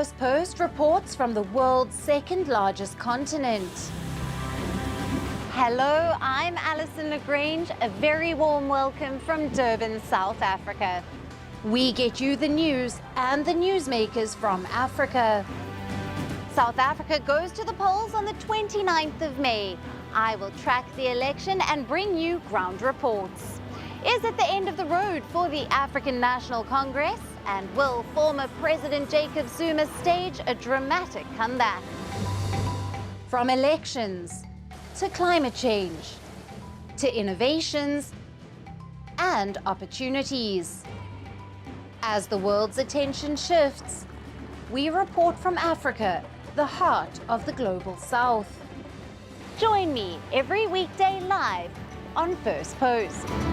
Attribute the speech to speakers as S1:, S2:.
S1: First Post reports from the world's second largest continent.
S2: Hello, I'm Alison LaGrange. A very warm welcome from Durban, South Africa.
S1: We get you the news and the newsmakers from Africa.
S2: South Africa goes to the polls on the 29th of May. I will track the election and bring you ground reports. Is it the end of the road for the African National Congress? And will former President Jacob Zuma stage a dramatic comeback?
S1: From elections to climate change to innovations and opportunities. As the world's attention shifts, we report from Africa, the heart of the global South.
S2: Join me every weekday live on First Post.